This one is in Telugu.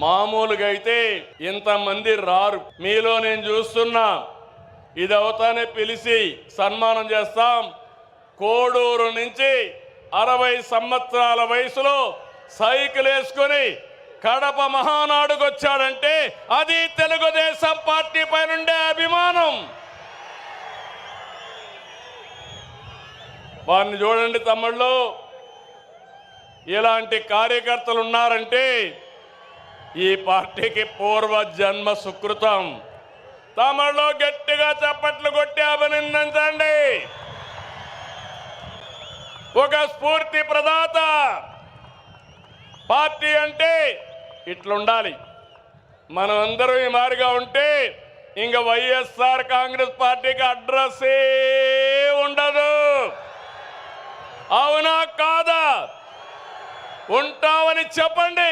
మామూలుగా అయితే ఇంతమంది రారు. మీలో నేను చూస్తున్నా, ఇది అవుతానే పిలిచి సన్మానం చేస్తాం. కోడూరు నుంచి 60 సంవత్సరాల వయసులో సైకిల్ వేసుకొని కడప మహానాడుకు వచ్చాడంటే అది తెలుగుదేశం పార్టీ పైనుండే అభిమానం. వారిని చూడండి తమ్ముళ్ళు, ఇలాంటి కార్యకర్తలు ఉన్నారంటే ఈ పార్టీకి పూర్వ జన్మ సుకృతం. తమలో గట్టిగా చప్పట్లు కొట్టి అభినందించండి. ఒక స్ఫూర్తి ప్రదాత. పార్టీ అంటే ఇట్లుండాలి. మనం అందరం ఈ మారిగా ఉంటే ఇంక వైఎస్ఆర్ కాంగ్రెస్ పార్టీకి అడ్రస్సే ఉండదు. అవునా కాదా? ఉంటామని చెప్పండి.